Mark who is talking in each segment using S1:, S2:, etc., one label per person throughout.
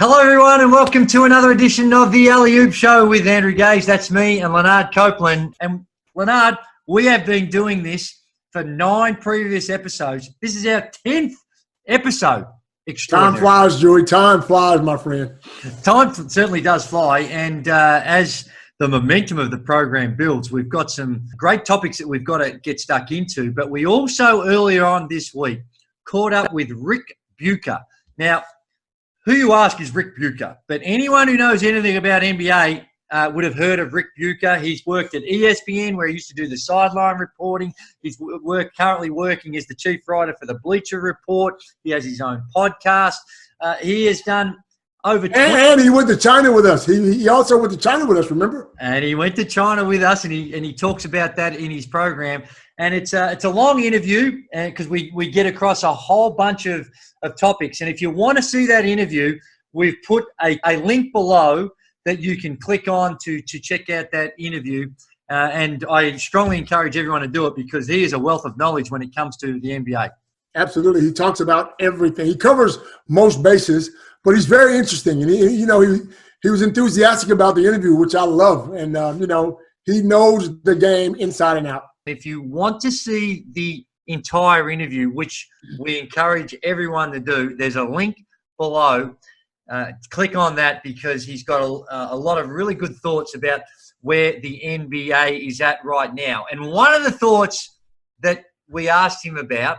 S1: Hello, everyone, and welcome to another edition of the Alley Oop Show with Andrew Gage. That's me and Leonard Copeland. And Leonard, we have been doing this for 9 previous episodes. This is our 10th episode.
S2: Time flies, Joey. Time flies, my friend.
S1: Time certainly does fly. And as the momentum of the program builds, we've got some great topics that we've got to get stuck into. But we also, earlier on this week, caught up with Rick Bucher. Now, who you ask is Rick Bucher, but anyone who knows anything about NBA would have heard of Rick Bucher. He's worked at ESPN, where he used to do the sideline reporting. He's currently working as the chief writer for the Bleacher Report. He has his own podcast. He has done over 20.
S2: And he went to China with us. He also went to China with us, remember?
S1: And he went to China with us, and he talks about that in his program. And it's a long interview because we get across a whole bunch of topics. And if you want to see that interview, we've put a link below that you can click on to check out that interview. And I strongly encourage everyone to do it because he is a wealth of knowledge when it comes to the NBA.
S2: Absolutely. He talks about everything. He covers most bases, but he's very interesting. And, he was enthusiastic about the interview, which I love. And, he knows the game inside and out.
S1: If you want to see the entire interview, which we encourage everyone to do, there's a link below. Click on that because he's got a lot of really good thoughts about where the NBA is at right now. And one of the thoughts that we asked him about,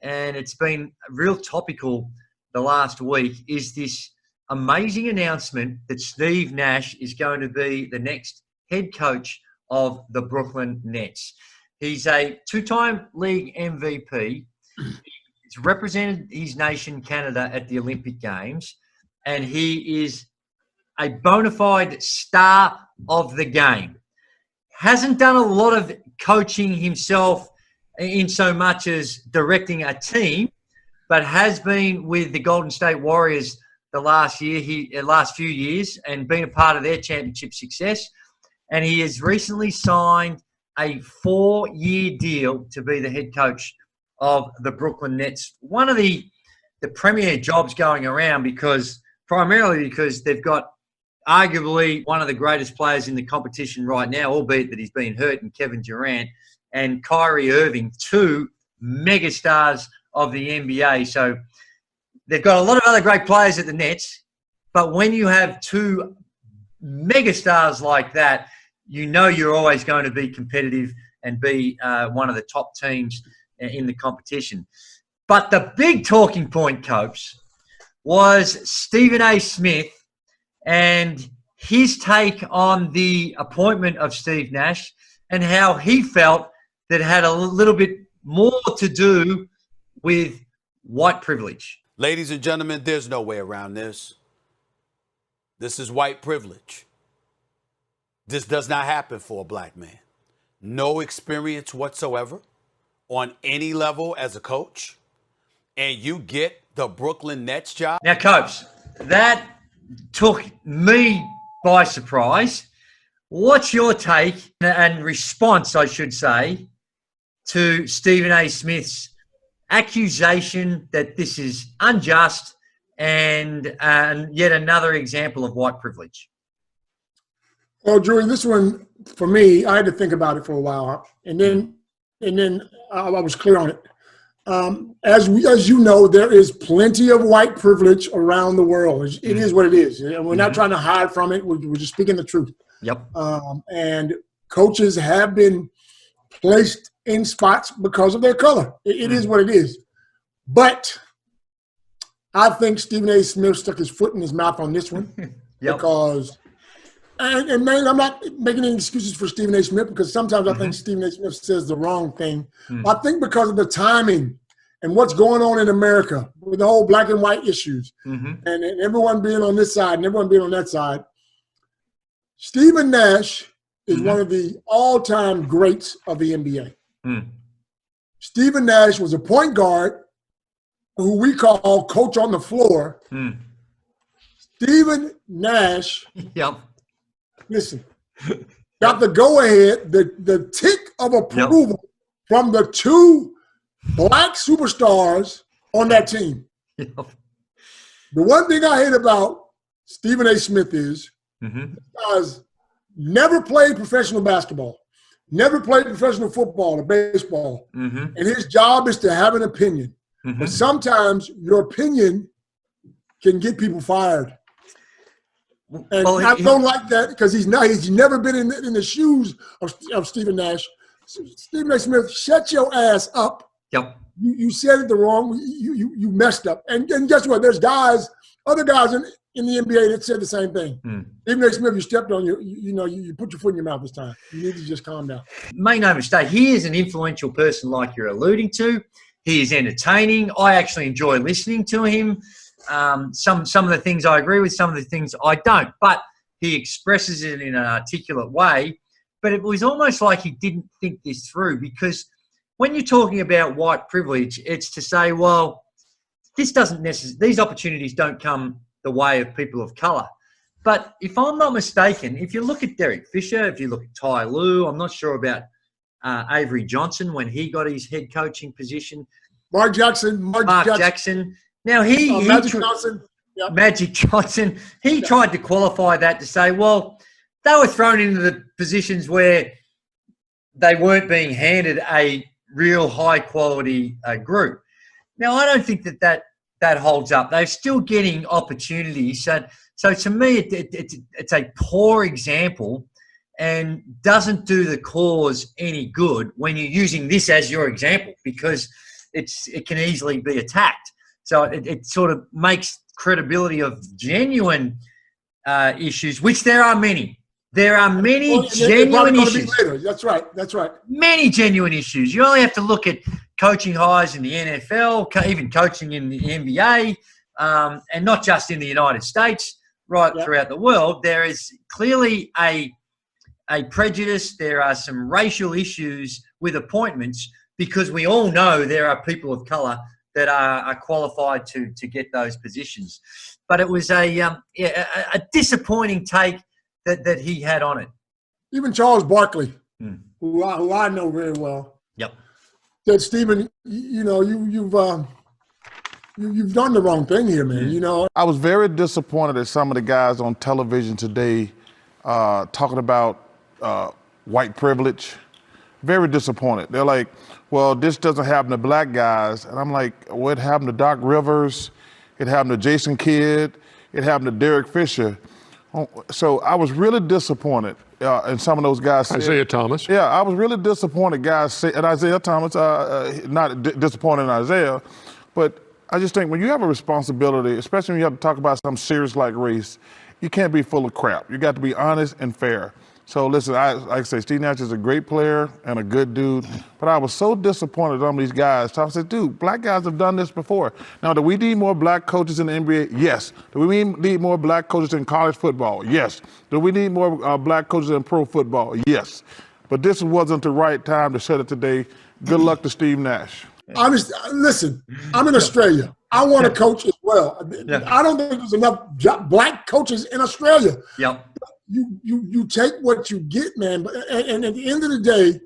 S1: and it's been real topical the last week, is this amazing announcement that Steve Nash is going to be the next head coach of the Brooklyn Nets. He's a 2-time league MVP. He's represented his nation, Canada, at the Olympic Games. And he is a bona fide star of the game. Hasn't done a lot of coaching himself in so much as directing a team, but has been with the Golden State Warriors the last few years and been a part of their championship success. And he has recently signed a 4-year deal to be the head coach of the Brooklyn Nets. One of the premier jobs going around primarily because they've got arguably one of the greatest players in the competition right now, albeit that he's been hurt, and Kevin Durant and Kyrie Irving, 2 megastars of the NBA. So they've got a lot of other great players at the Nets, but when you have 2 megastars like that, you're always going to be competitive and be one of the top teams in the competition. But the big talking point, Copes, was Stephen A. Smith and his take on the appointment of Steve Nash and how he felt that had a little bit more to do with white privilege.
S3: Ladies and gentlemen, there's no way around this. This is white privilege. This does not happen for a black man. No experience whatsoever on any level as a coach, and you get the Brooklyn Nets job.
S1: Now, Copes, that took me by surprise. What's your take and response, I should say, to Stephen A. Smith's accusation that this is unjust and yet another example of white privilege?
S2: Well, Drewy, this one, for me, I had to think about it for a while. And then I was clear on it. As you know, there is plenty of white privilege around the world. It is what it is. And we're not trying to hide from it. We're just speaking the truth.
S1: Yep.
S2: And coaches have been placed in spots because of their color. It is what it is. But I think Stephen A. Smith stuck his foot in his mouth on this one.
S1: Yep.
S2: Because and man, I'm not making any excuses for Stephen A. Smith because sometimes I think Stephen A. Smith says the wrong thing. I think because of the timing and what's going on in America with the whole black and white issues and everyone being on this side and everyone being on that side, Stephen Nash is one of the all-time greats of the NBA. Stephen Nash was a point guard who we call coach on the floor. Stephen Nash listen, got the go-ahead, the tick of approval from the 2 black superstars on that team. The one thing I hate about Stephen A. Smith is.
S1: Mm-hmm.
S2: Because never played professional basketball, never played professional football or baseball,
S1: Mm-hmm.
S2: and his job is to have an opinion.
S1: Mm-hmm.
S2: But sometimes your opinion can get people fired. And I don't like that because he's never been in the shoes of Stephen Nash. Stephen A. Smith, shut your ass up.
S1: Yep.
S2: You said it the wrong. You messed up. And guess what? There's other guys in the NBA that said the same thing. Stephen A. Smith, you stepped on you put your foot in your mouth this time. You need to just calm down.
S1: Make no mistake, he is an influential person like you're alluding to. He is entertaining. I actually enjoy listening to him. Some of the things I agree with, some of the things I don't. But he expresses it in an articulate way. But it was almost like he didn't think this through, because when you're talking about white privilege, it's to say, well, these opportunities don't come the way of people of colour. But if I'm not mistaken, if you look at Derek Fisher, if you look at Ty Lue, I'm not sure about Avery Johnson when he got his head coaching position.
S2: Mark Jackson.
S1: Now Magic Johnson, he tried to qualify that to say, well, they were thrown into the positions where they weren't being handed a real high-quality group. Now, I don't think that holds up. They're still getting opportunities. So to me, it's a poor example and doesn't do the cause any good when you're using this as your example, because it can easily be attacked. So it sort of makes credibility of genuine issues, which there are many. There are many genuine issues.
S2: That's right.
S1: Many genuine issues. You only have to look at coaching hires in the NFL, even coaching in the NBA, and not just in the United States, throughout the world. There is clearly a prejudice. There are some racial issues with appointments, because we all know there are people of colour that are qualified to get those positions. But it was a disappointing take that he had on it.
S2: Even Charles Barkley, who I know very well, said, Stephen, you've done the wrong thing here, man.
S4: I was very disappointed at some of the guys on television today talking about white privilege. Very disappointed. They're like, well, this doesn't happen to black guys. And I'm like, well, it happened to Doc Rivers. It happened to Jason Kidd. It happened to Derek Fisher. So I was really disappointed in some of those guys.
S5: Isaiah Thomas.
S4: Yeah, I was really disappointed, guys. And Isaiah Thomas, not disappointed in Isaiah, but I just think when you have a responsibility, especially when you have to talk about something serious like race, you can't be full of crap. You got to be honest and fair. So listen, like I say, Steve Nash is a great player and a good dude, but I was so disappointed in some of these guys. So I said, dude, black guys have done this before. Now, do we need more black coaches in the NBA? Yes. Do we need more black coaches in college football? Yes. Do we need more black coaches in pro football? Yes. But this wasn't the right time to shut it today. Good luck to Steve Nash.
S2: Listen, I'm in Australia. I want to coach as well. I don't think there's enough black coaches in Australia.
S1: Yep.
S2: You take what you get, man. And at the end of the day,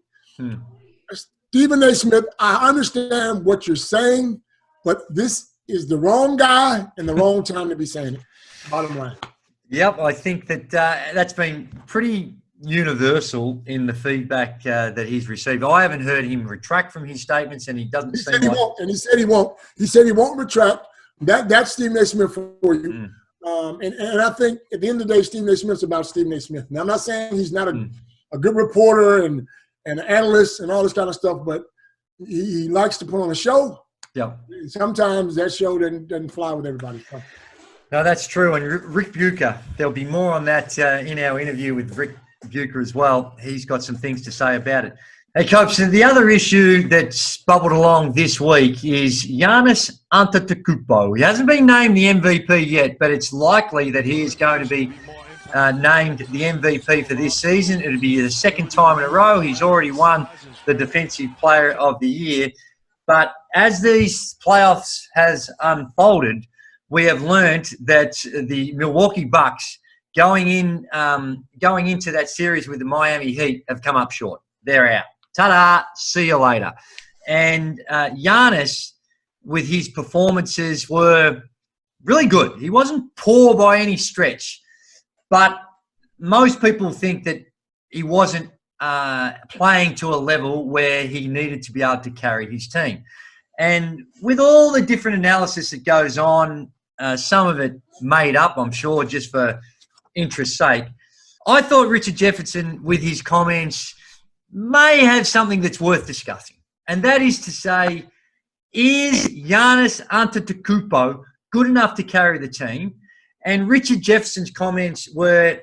S2: Stephen A. Smith, I understand what you're saying, but this is the wrong guy and the wrong time to be saying it. Bottom line.
S1: Yep, I think that's been pretty universal in the feedback that he's received. I haven't heard him retract from his statements, and he doesn't. He said he won't,
S2: and he said he won't. He said he won't retract. That's Stephen A. Smith for you. And I think at the end of the day, Stephen A. Smith's about Stephen A. Smith. Now, I'm not saying he's not a good reporter and an analyst and all this kind of stuff, but he likes to put on a show.
S1: Yeah.
S2: Sometimes that show doesn't fly with everybody.
S1: No, that's true. And Rick Bucher, there'll be more on that in our interview with Rick Bucher as well. He's got some things to say about it. Hey, Copes, the other issue that's bubbled along this week is Giannis Antetokounmpo. He hasn't been named the MVP yet, but it's likely that he is going to be named the MVP for this season. It'll be the second time in a row. He's already won the Defensive Player of the Year. But as these playoffs has unfolded, we have learned that the Milwaukee Bucks going into that series with the Miami Heat have come up short. They're out. Ta-da, see you later. And Giannis, with his performances, were really good. He wasn't poor by any stretch, but most people think that he wasn't playing to a level where he needed to be able to carry his team. And with all the different analysis that goes on, some of it made up, I'm sure, just for interest's sake, I thought Richard Jefferson, with his comments, may have something that's worth discussing. And that is to say, is Giannis Antetokounmpo good enough to carry the team? And Richard Jefferson's comments were,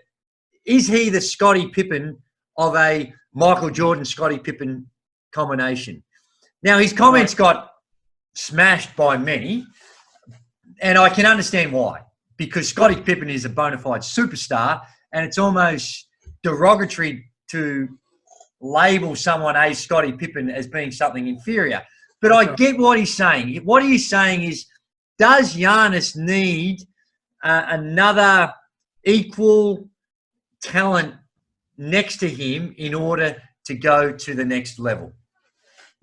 S1: is he the Scottie Pippen of a Michael Jordan-Scottie Pippen combination? Now, his comments got smashed by many, and I can understand why. Because Scottie Pippen is a bona fide superstar, and it's almost derogatory to label someone as Scottie Pippen as being something inferior. But I get what he's saying. What he's saying is, does Giannis need another equal talent next to him in order to go to the next level?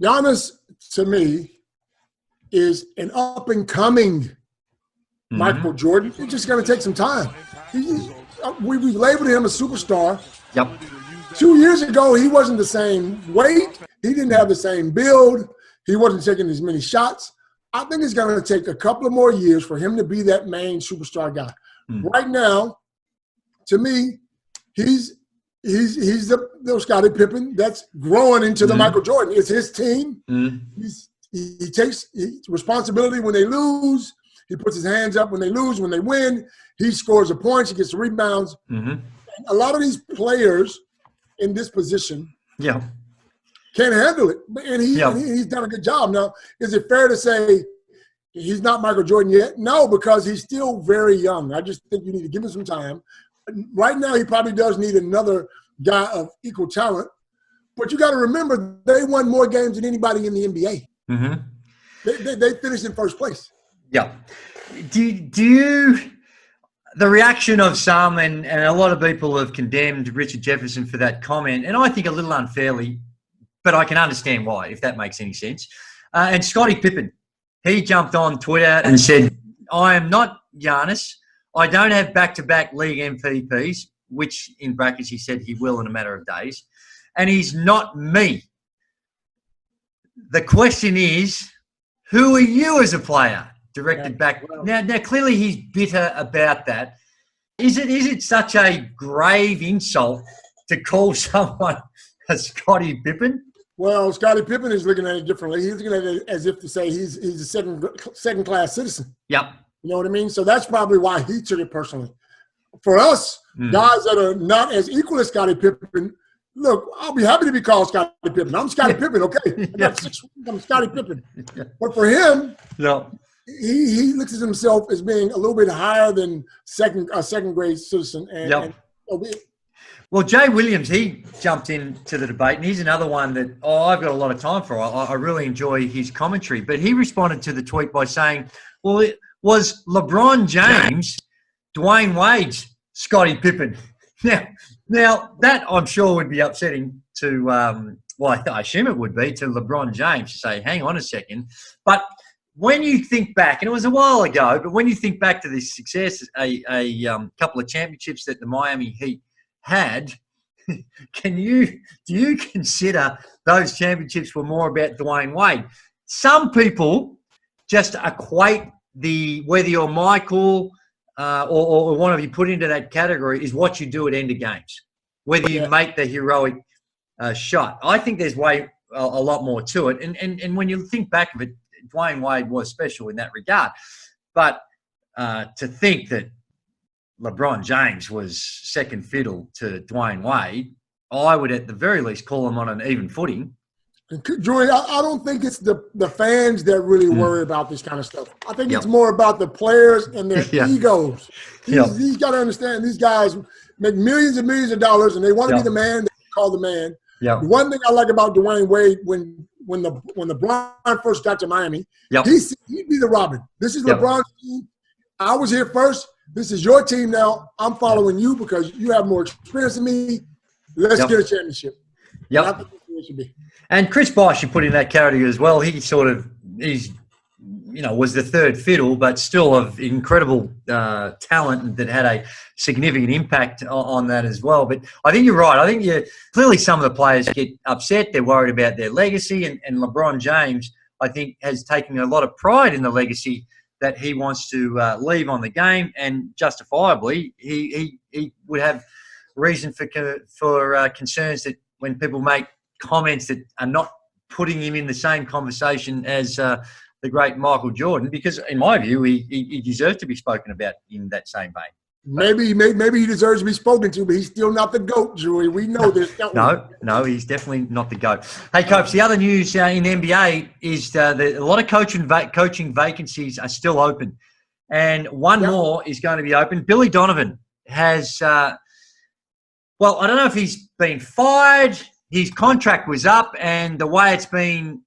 S2: Giannis, to me, is an up-and-coming Michael Jordan. It's just going to take some time. We labeled him a superstar.
S1: Yep.
S2: 2 years ago, he wasn't the same weight. He didn't have the same build. He wasn't taking as many shots. I think it's going to take a couple of more years for him to be that main superstar guy. Right now, to me, he's the Scottie Pippen that's growing into the Michael Jordan. It's his team. He takes responsibility when they lose. He puts his hands up when they lose. When they win, he scores the points. He gets the rebounds. A lot of these players in this position can't handle it. And he's done a good job. Now, is it fair to say he's not Michael Jordan yet? No, because he's still very young. I just think you need to give him some time. Right now, he probably does need another guy of equal talent. But you got to remember, they won more games than anybody in the NBA. They finished in first place.
S1: Yeah. Do you the reaction of some, and a lot of people have condemned Richard Jefferson for that comment, and I think a little unfairly, but I can understand why, if that makes any sense. And Scottie Pippen, he jumped on Twitter and said, I am not Giannis. I don't have back-to-back league MVPs, which in brackets he said he will in a matter of days. And he's not me. The question is, who are you as a player? Directed back. Now, clearly he's bitter about that. Is it such a grave insult to call someone a Scottie Pippen?
S2: Well, Scottie Pippen is looking at it differently. He's looking at it as if to say he's a second-class citizen.
S1: Yep.
S2: You know what I mean? So that's probably why he took it personally. For us, guys that are not as equal as Scottie Pippen, look, I'll be happy to be called Scottie Pippen. I'm Scottie Pippen, okay? I'm Scottie Pippen. But for him, he looks at himself as being a little bit higher than a second-grade citizen. Well,
S1: Jay Williams, he jumped into the debate, and he's another one that I've got a lot of time for. I really enjoy his commentary. But he responded to the tweet by saying, well, it was LeBron James, Dwayne Wade's Scottie Pippen. Now that I'm sure would be upsetting to, I assume it would be, to LeBron James to say, hang on a second. But when you think back, and it was a while ago, but when you think back to the success, a couple of championships that the Miami Heat had, do you consider those championships were more about Dwayne Wade? Some people just equate whether you're Michael or one of you put into that category is what you do at end of games, whether you make the heroic shot. I think there's a lot more to it. And when you think back of it, Dwayne Wade was special in that regard. But to think that LeBron James was second fiddle to Dwayne Wade, I would at the very least call him on an even footing.
S2: Drewy, I don't think it's the fans that really worry about this kind of stuff. I think it's more about the players and their egos. He's got to understand these guys make millions and millions of dollars, and they want to be the man. They call the man. The one thing I like about Dwayne Wade when LeBron first got to Miami, he'd be the Robin. This is LeBron's team. I was here first. This is your team now. I'm following you because you have more experience than me. Let's get a championship. I think that's the way it should be.
S1: And Chris Bosh, you put in that category as well. He's was the third fiddle, but still of incredible talent that had a significant impact on that as well. But I think you're right. I think clearly some of the players get upset. They're worried about their legacy, and LeBron James, I think, has taken a lot of pride in the legacy that he wants to leave on the game, and justifiably, he would have reason for concerns that when people make comments that are not putting him in the same conversation as the great Michael Jordan, because in my view, he deserves to be spoken about in that same vein.
S2: Maybe he deserves to be spoken to, but he's still not the GOAT, Drewy. We know this, don't we?
S1: No, he's definitely not the GOAT. Hey, Copes, the other news in the NBA is that a lot of coaching vacancies are still open, and one more is going to be open. Billy Donovan has, I don't know if he's been fired. His contract was up, and the way it's been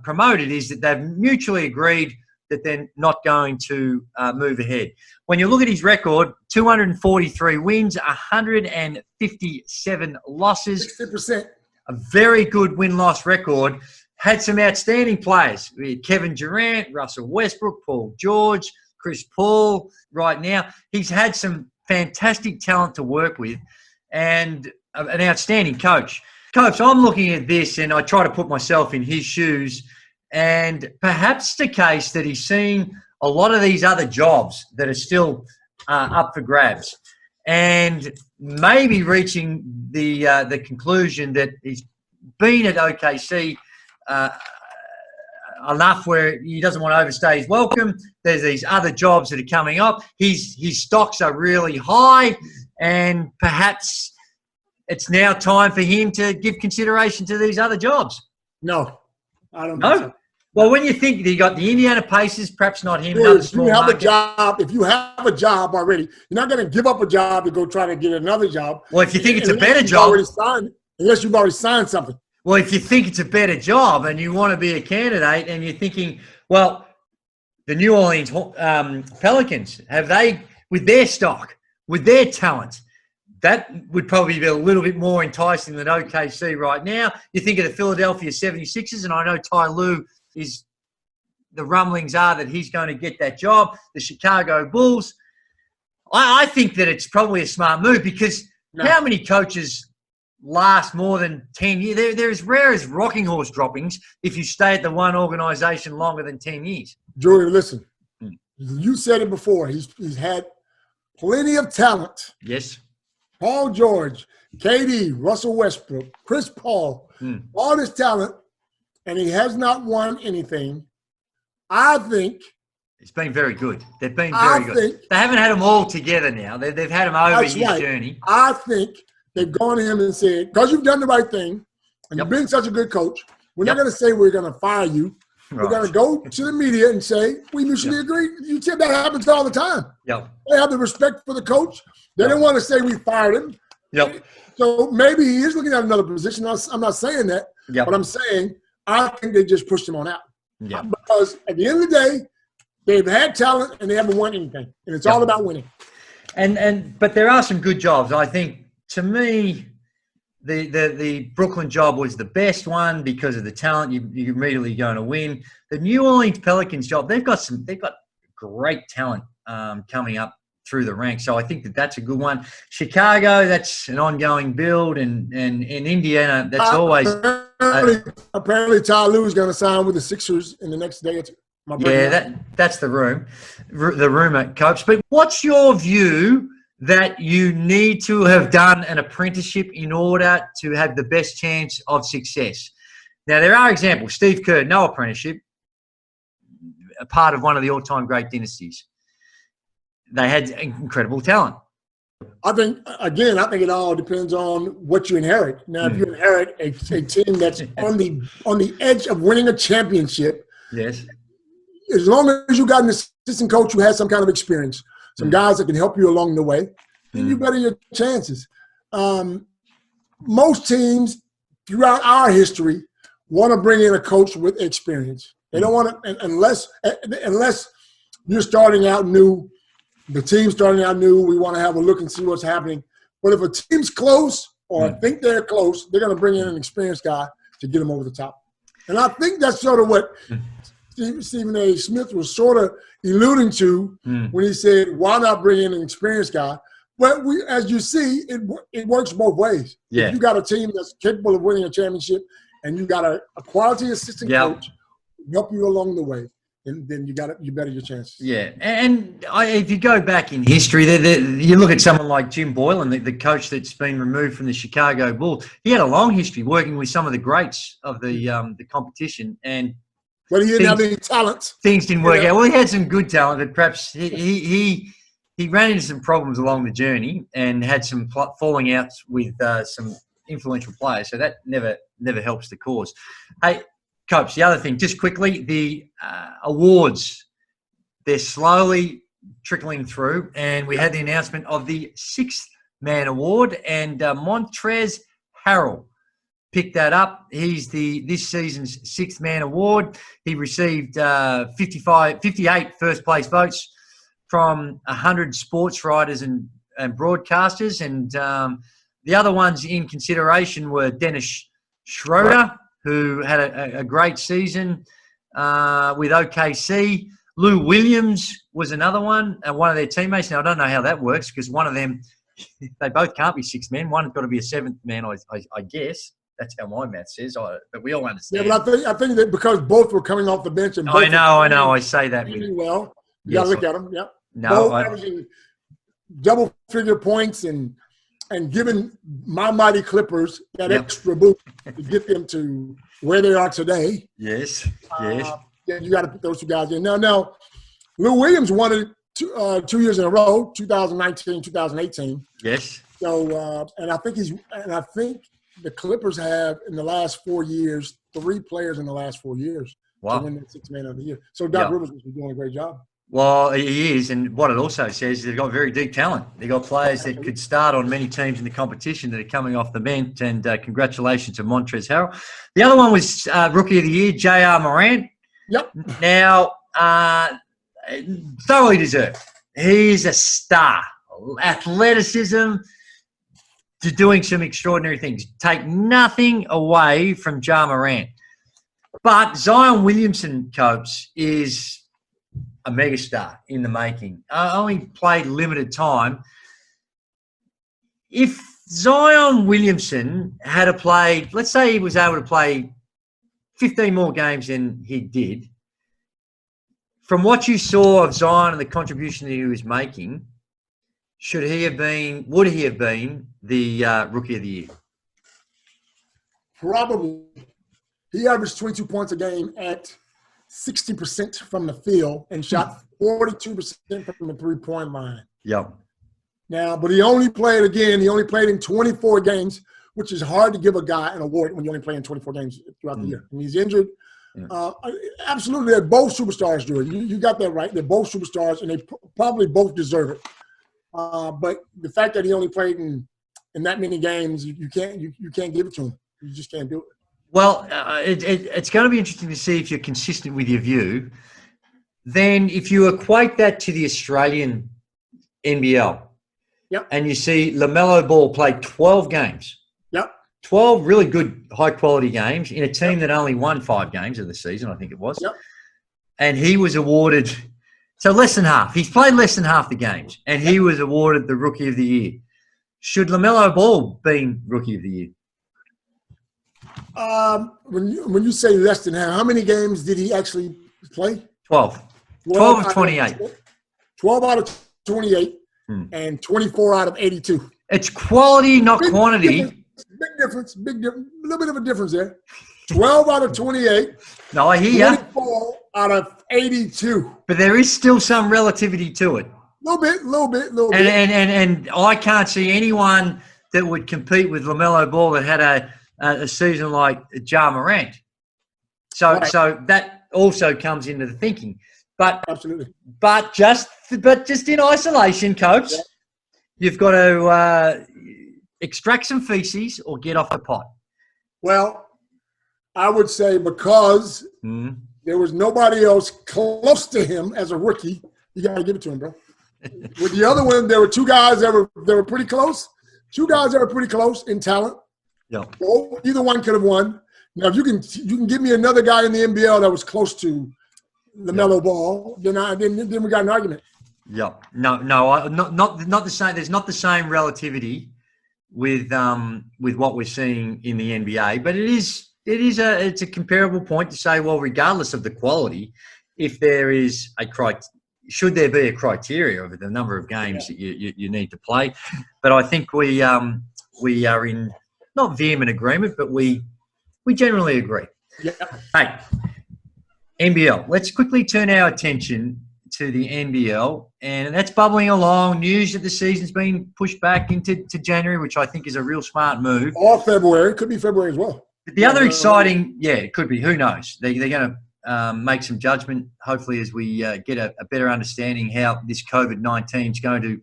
S1: promoted is that they've mutually agreed that they're not going to move ahead. When you look at his record, 243 wins, 157 losses.
S2: 60%.
S1: A very good win-loss record. Had some outstanding players. We had Kevin Durant, Russell Westbrook, Paul George, Chris Paul right now. He's had some fantastic talent to work with and an outstanding coach. Coach, I'm looking at this and I try to put myself in his shoes, and perhaps the case that he's seen a lot of these other jobs that are still up for grabs, and maybe reaching the conclusion that he's been at OKC enough where he doesn't want to overstay his welcome. There's these other jobs that are coming up. His stocks are really high, and perhaps it's now time for him to give consideration to these other jobs.
S2: No, I don't think so.
S1: Well, when you think you got the Indiana Pacers, perhaps not him.
S2: If you have a job already, you're not going to give up a job to go try to get another job.
S1: Well, if you think it's a better job,
S2: unless you've already signed something.
S1: Well, if you think it's a better job and you want to be a candidate, and you're thinking, well, the New Orleans Pelicans, have they, with their stock, with their talent, that would probably be a little bit more enticing than OKC right now. You think of the Philadelphia 76ers, and I know Ty Lue is, the rumblings are that he's going to get that job. The Chicago Bulls. I think that it's probably a smart move, because how many coaches last more than 10 years? They're as rare as rocking horse droppings if you stay at the one organization longer than 10 years.
S2: Drewy, listen. You said it before. He's had plenty of talent.
S1: Yes.
S2: Paul George, KD, Russell Westbrook, Chris Paul, all this talent, and he has not won anything. I think
S1: it's been very good. They've been very good. They haven't had them all together now. They've had them over his journey.
S2: I think they've gone to him and said, because you've done the right thing, and you've been such a good coach, we're not going to say we're going to fire you. We're going to go to the media and say, we mutually agree. You said that happens all the time. They have the respect for the coach. They don't want to say we fired him. So maybe he is looking at another position. I'm not saying that. But I'm saying I think they just pushed him on out. Because at the end of the day, they've had talent and they haven't won anything. And it's all about winning.
S1: But there are some good jobs. I think, to me, the Brooklyn job was the best one because of the talent. You're immediately going to win. The New Orleans Pelicans job, they've got great talent coming up through the ranks. So I think that's a good one. Chicago, that's an ongoing build, and in Indiana, that's always
S2: apparently Ty Lue is going to sign with the Sixers in the next day or two.
S1: That's the rumor, Copes. But what's your view that you need to have done an apprenticeship in order to have the best chance of success? Now, there are examples. Steve Kerr, no apprenticeship, a part of one of the all-time great dynasties. They had incredible talent.
S2: I think it all depends on what you inherit. Now, if you inherit a team that's on the edge of winning a championship,
S1: yes,
S2: as long as you got an assistant coach who has some kind of experience, some guys that can help you along the way, then you better your chances. Most teams throughout our history want to bring in a coach with experience. They don't want to, unless you're starting out new. The team's starting out new. We want to have a look and see what's happening. But if a team's close or think they're close, they're going to bring in an experienced guy to get them over the top. And I think that's sort of what Stephen A. Smith was sort of alluding to when he said, why not bring in an experienced guy? But as you see, it works both ways.
S1: Yeah.
S2: If you got a team that's capable of winning a championship and you got a quality assistant coach help you along the way, and then you better your chances.
S1: Yeah, and if you go back in history, you look at someone like Jim Boylan, the coach that's been removed from the Chicago Bulls. He had a long history working with some of the greats of the competition, and
S2: but he didn't have any talent.
S1: Things didn't work out. Well, he had some good talent, but perhaps he ran into some problems along the journey and had some falling outs with some influential players. So that never helps the cause. Hey, Copes, the other thing, just quickly, the awards, they're slowly trickling through, and we had the announcement of the Sixth Man Award, and Montrezl Harrell picked that up. He's this season's Sixth Man Award. He received 58 first-place votes from 100 sports writers and broadcasters, and the other ones in consideration were Dennis Schroeder, who had a great season with OKC. Lou Williams was another one of their teammates. Now, I don't know how that works because one of them, they both can't be six men. One's got to be a seventh man, I guess. That's how my math says, but we all understand.
S2: Yeah, but I think that because both were coming off the bench and both
S1: I know. I say that.
S2: Really well, you got to look at them. Yep.
S1: No,
S2: both averaging double-figure points and giving my mighty Clippers that extra boost to get them to where they are today.
S1: Yes.
S2: Yeah, you got to put those two guys in. Now, Lou Williams won it 2 years in a row, 2019, 2018.
S1: Yes.
S2: So, and I think the Clippers have in the last 4 years 3 players in the last 4 years to win the Sixth Man of the Year. So Doc Rivers was doing a great job.
S1: Well, he is, and what it also says is they've got very deep talent. They've got players that could start on many teams in the competition that are coming off the bench, and congratulations to Montrezl Harrell. The other one was Rookie of the Year, J.R. Morant.
S2: Yep.
S1: Now, thoroughly deserved. He's a star. Athleticism to doing some extraordinary things. Take nothing away from Ja Morant. But Zion Williamson, Copes, is a megastar in the making. Only played limited time. If Zion Williamson had played, let's say he was able to play 15 more games than he did, from what you saw of Zion and the contribution that he was making, would he have been the Rookie of the Year?
S2: Probably. He averaged 22 points a game at 60% from the field and shot 42% from the three-point line.
S1: Yep.
S2: Now, but he only played in 24 games, which is hard to give a guy an award when you only play in 24 games throughout the year. And he's injured. Absolutely, they're both superstars, Drew. You got that right. They're both superstars, and they probably both deserve it. But the fact that he only played in that many games, you can't give it to him. You just can't do it.
S1: Well, it's going to be interesting to see if you're consistent with your view. Then if you equate that to the Australian NBL, and you see LaMelo Ball play 12 games, 12 really good, high-quality games in a team that only won 5 games of the season, I think it was, and he was awarded – so less than half. He's played less than half the games, and he was awarded the Rookie of the Year. Should LaMelo Ball be Rookie of the Year?
S2: When you say less than half, how many games did he actually play?
S1: 12. 12 of 28.
S2: 12 out of 28 and 24 out of 82.
S1: It's quality, not quantity.
S2: Big difference. A little bit of a difference there. 12 out of 28.
S1: No, I hear you.
S2: 24 out of 82.
S1: But there is still some relativity to it.
S2: Little bit.
S1: And I can't see anyone that would compete with LaMelo Ball that had a season like Ja Morant. So that also comes into the thinking. But
S2: absolutely.
S1: But just in isolation, Copes, you've got to extract some feces or get off the pot.
S2: Well, I would say because there was nobody else close to him as a rookie, you got to give it to him, bro. With the other one, there were 2 guys that were pretty close. 2 guys that were pretty close in talent.
S1: Yeah.
S2: So either one could have won. Now, if you can give me another guy in the NBL that was close to LaMelo Ball, then we got an argument.
S1: Yeah. No, not the same. There's not the same relativity with what we're seeing in the NBA, but it's a comparable point to say, well, regardless of the quality, if there is should there be a criteria of the number of games that you need to play? But I think we are in not vehement agreement, but we generally agree.
S2: Yeah.
S1: Hey, NBL. Let's quickly turn our attention to the NBL, and that's bubbling along. News that the season's been pushed back into January, which I think is a real smart move.
S2: Or February. Could be February as well.
S1: The other exciting, it could be. Who knows? They're going to make some judgment, hopefully, as we get a better understanding how this COVID-19 is going to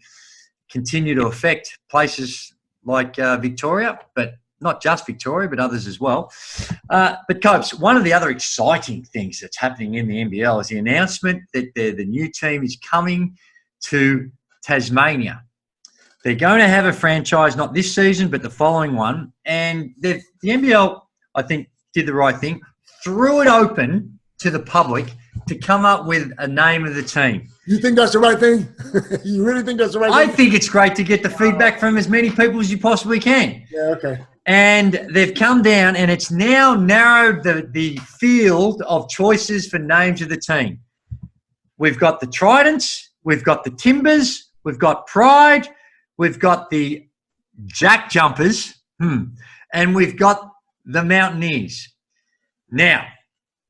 S1: continue to affect places like Victoria, but not just Victoria, but others as well. But Copes, one of the other exciting things that's happening in the NBL is the announcement that the new team is coming to Tasmania. They're going to have a franchise, not this season, but the following one. And the NBL, I think, did the right thing, threw it open to the public to come up with a name of the team.
S2: You think that's the right thing? You really think that's the right thing?
S1: I think it's great to get the feedback from as many people as you possibly can.
S2: Yeah, okay.
S1: And they've come down, and it's now narrowed the field of choices for names of the team. We've got the Tridents, we've got the Timbers, we've got Pride, we've got the Jack Jumpers, and we've got the Mountaineers. Now,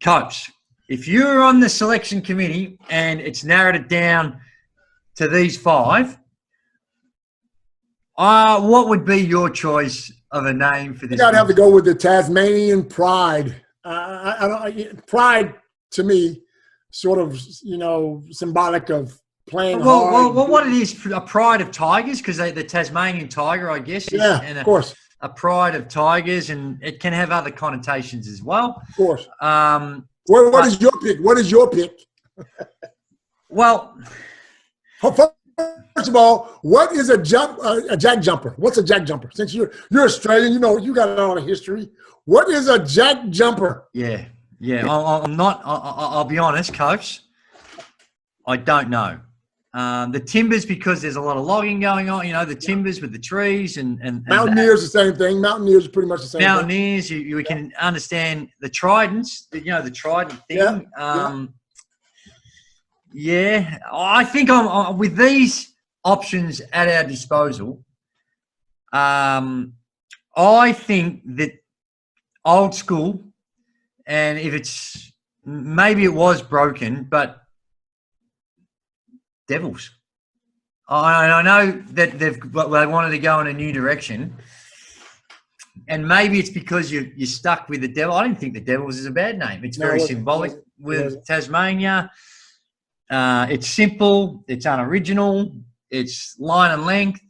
S1: Copes, if you're on the selection committee and it's narrowed it down to these 5, what would be your choice of a name for this?
S2: I'd have to go with the Tasmanian Pride. Pride, to me, sort of, symbolic of playing hard.
S1: Well, what it is, a pride of tigers, because the Tasmanian tiger, I guess.
S2: Of course.
S1: A pride of tigers, and it can have other connotations as well.
S2: Of course. What is your pick? What is your pick?
S1: Well,
S2: first of all, what is a jack jumper? What's a jack jumper? Since you're Australian, you got a lot of history. What is a jack jumper?
S1: Yeah. I'm not. I'll be honest, Coach. I don't know. The Timbers, because there's a lot of logging going on. The Timbers with the trees and
S2: Mountaineers, the same thing. Mountaineers are pretty much the same thing.
S1: Mountaineers, you can understand the Tridents. The Trident thing. Yeah. I think I'm with these options at our disposal. I think that old school, and if it's maybe it was broken, but Devils. I know that they wanted to go in a new direction, and maybe it's because you're stuck with the Devil. I don't think the Devils is a bad name. It's very symbolic with Tasmania. It's simple. It's unoriginal. It's line and length.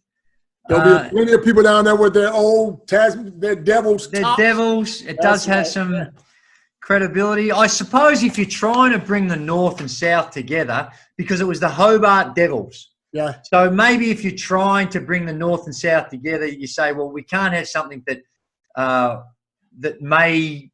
S2: There'll be plenty of people down there with their old their Devils.
S1: They're Devils. It does have some credibility. I suppose if you're trying to bring the North and South together, because it was the Hobart Devils.
S2: Yeah.
S1: So maybe if you're trying to bring the North and South together, you say, well, we can't have something that that may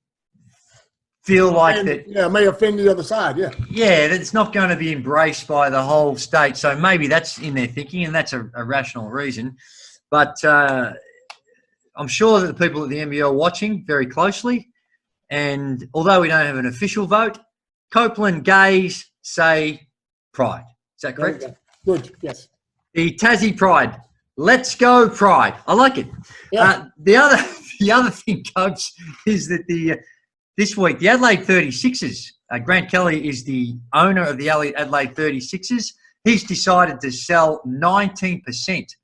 S1: feel like that.
S2: Yeah, may offend the other side. Yeah.
S1: Yeah, it's not going to be embraced by the whole state. So maybe that's in their thinking, and that's a rational reason. But I'm sure that the people at the NBL are watching very closely. And although we don't have an official vote, Copeland Gays say Pride. Is that correct?
S2: Good, yes.
S1: The Tassie Pride. Let's go Pride. I like it.
S2: Yeah.
S1: The other thing, Copes, is that this week the Adelaide 36ers, Grant Kelly is the owner of the Adelaide 36ers. He's decided to sell 19%.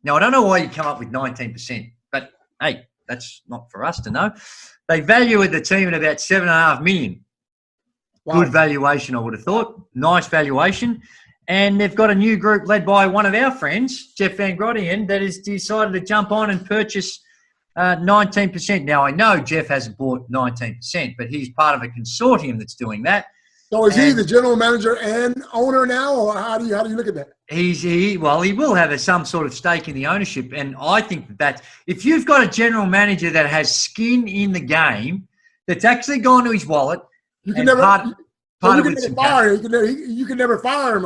S1: Now, I don't know why you come up with 19%, but hey, that's not for us to know. They value the team at about $7.5 million. Wow. Good valuation, I would have thought. Nice valuation. And they've got a new group led by one of our friends, Jeff Van Grodian, that has decided to jump on and purchase 19%. Now, I know Jeff hasn't bought 19%, but he's part of a consortium that's doing that.
S2: So is he the general manager and owner now, or how do you look at that?
S1: He will have some sort of stake in the ownership, and I think that if you've got a general manager that has skin in the game, that's actually gone to his wallet.
S2: You can never So
S1: part
S2: you
S1: of
S2: can
S1: it's
S2: never fire him. You can never fire him.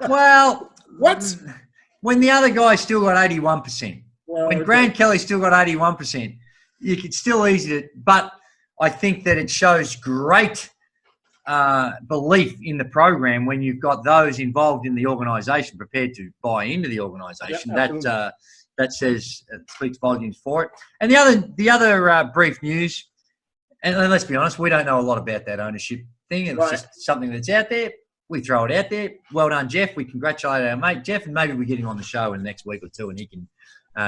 S1: well,
S2: What?
S1: when the other guy still got 81%,
S2: Well,
S1: when
S2: okay.
S1: Grant Kelly still got 81%, you could still easy it. But I think that it shows great belief in the program when you've got those involved in the organisation prepared to buy into the organisation.
S2: Yeah,
S1: that speaks volumes for it. And the other brief news, and let's be honest, we don't know a lot about that ownership thing. It was just something that's out there. We throw it out there. Well done, Jeff. We congratulate our mate Jeff, and maybe we get him on the show in the next week or two, and he can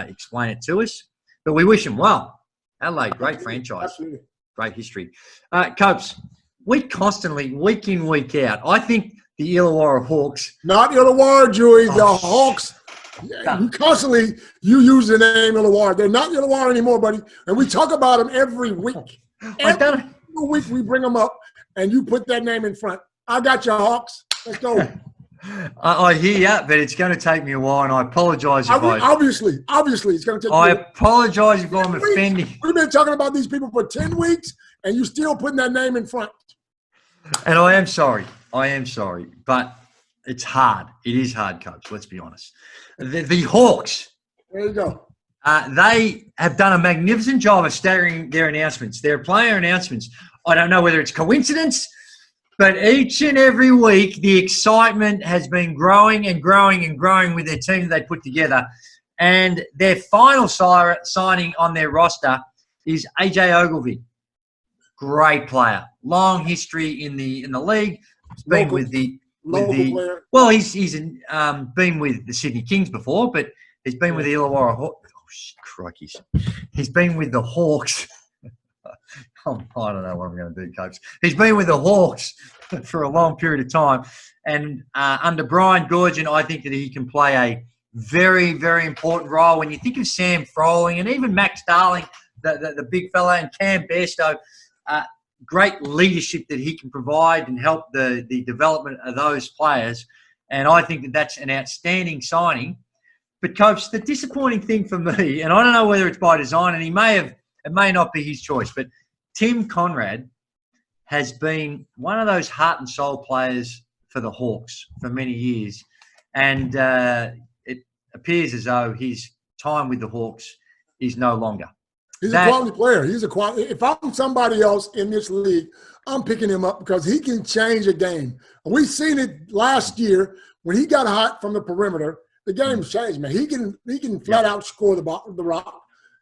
S1: explain it to us. But we wish him well. Adelaide, great franchise,
S2: Absolutely.
S1: great history. Copes, we constantly, week in, week out, I think the Illawarra Hawks.
S2: Not Illawarra, Drewy. The Hawks. You use the name Illawarra. They're not Illawarra anymore, buddy. And we talk about them every week. Every week we bring them up, and you put that name in front. I got your Hawks. Let's go.
S1: I hear you, but it's going to take me a while, and I apologise if
S2: obviously, it's going to take.
S1: I apologise if I'm offending.
S2: We've been talking about these people for 10 weeks, and you're still putting that name in front.
S1: And I am sorry, but it's hard. It is hard, Coach. Let's be honest. The Hawks.
S2: There you go.
S1: They have done a magnificent job of staggering their announcements, their player announcements. I don't know whether it's coincidence, but each and every week the excitement has been growing and growing and growing with their team they put together. And their final signing on their roster is AJ Ogilvy. Great player, long history in the league. He's been
S2: player.
S1: Well, he's been with the Sydney Kings before, but he's been with the Illawarra Hawks. Oh, crikey. He's been with the Hawks. I don't know what I'm going to do, Copes. He's been with the Hawks for a long period of time. And under Brian Goorjian, I think that he can play a very, very important role. When you think of Sam Froling and even Max Darling, the big fella, and Cam Bairstow, great leadership that he can provide and help the development of those players. And I think that that's an outstanding signing. But, Copes, the disappointing thing for me, and I don't know whether it's by design, and it may not be his choice, but Tim Conrad has been one of those heart and soul players for the Hawks for many years. And it appears as though his time with the Hawks is no longer.
S2: He's a quality player. He's a quality. If I'm somebody else in this league, I'm picking him up because he can change a game. We've seen it last year when he got hot from the perimeter. The game's changed, man. He can flat out score the rock.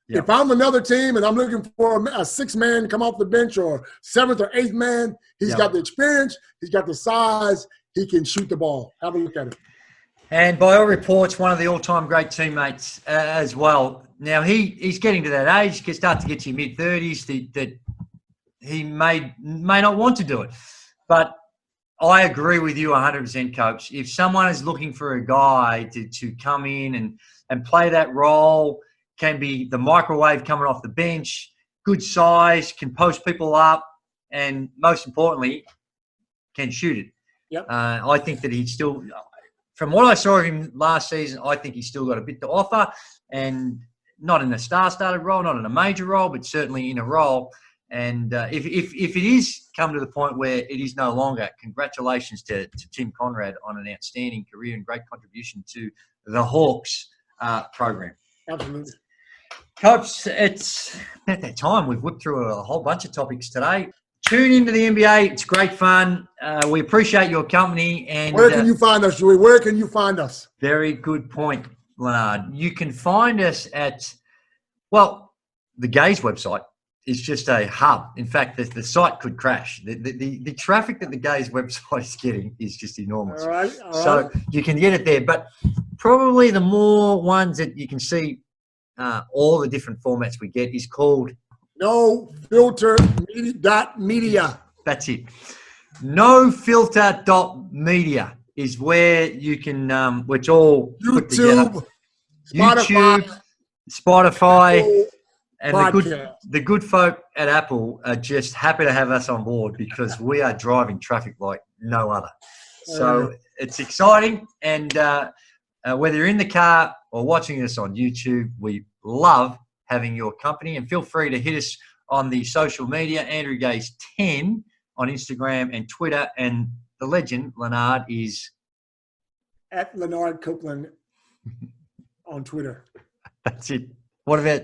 S2: Yep. If I'm another team and I'm looking for a sixth man to come off the bench or seventh or eighth man, he's got the experience. He's got the size. He can shoot the ball. Have a look at it.
S1: And by all reports, one of the all-time great teammates as well. Now, he's getting to that age. He can start to get to your mid-30s that he may not want to do it. But I agree with you 100%, Copes. If someone is looking for a guy to come in and play that role, can be the microwave coming off the bench, good size, can post people up, and most importantly, can shoot it.
S2: Yep.
S1: I think that he's still, from what I saw of him last season, I think he's still got a bit to offer, and not in a star-started role, not in a major role, but certainly in a role. And if it is come to the point where it is no longer, congratulations to Tim Conrad on an outstanding career and great contribution to the Hawks program.
S2: Absolutely.
S1: Copes, it's at that time. We've whipped through a whole bunch of topics today. Tune into the NBA. It's great fun. We appreciate your company. And
S2: where can you find us, Joey? Where can you find us?
S1: Very good point, Leonard. You can find us at, well, the Gaze website is just a hub. In fact, the site could crash. The traffic that the Gaze website is getting is just enormous.
S2: All right.
S1: So you can get it there. But probably the more ones that you can see all the different formats we get is called
S2: No Filter Media.
S1: That's it. No Filter.media is where you can, which all put together. YouTube, Spotify, and the good folk at Apple are just happy to have us on board because we are driving traffic like no other. So it's exciting, and whether you're in the car or watching us on YouTube, we love having your company. And feel free to hit us on the social media, Andrew Gaze 10 on Instagram and Twitter. And the legend, Leonard, is
S2: at Leonard Copeland on Twitter.
S1: That's it. What about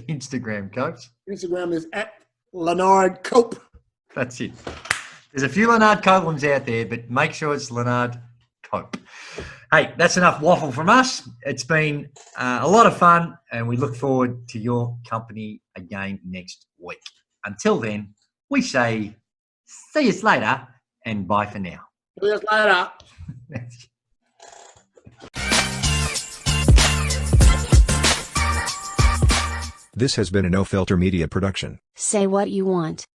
S1: Instagram, Copes?
S2: Instagram is at Leonard Cope.
S1: That's it. There's a few Leonard Copelands out there, but make sure it's Leonard Cope. Hey, that's enough waffle from us. It's been a lot of fun, and we look forward to your company again next week. Until then, we say see you later and bye for now.
S2: See you later.
S5: This has been a No Filter Media production.
S6: Say what you want.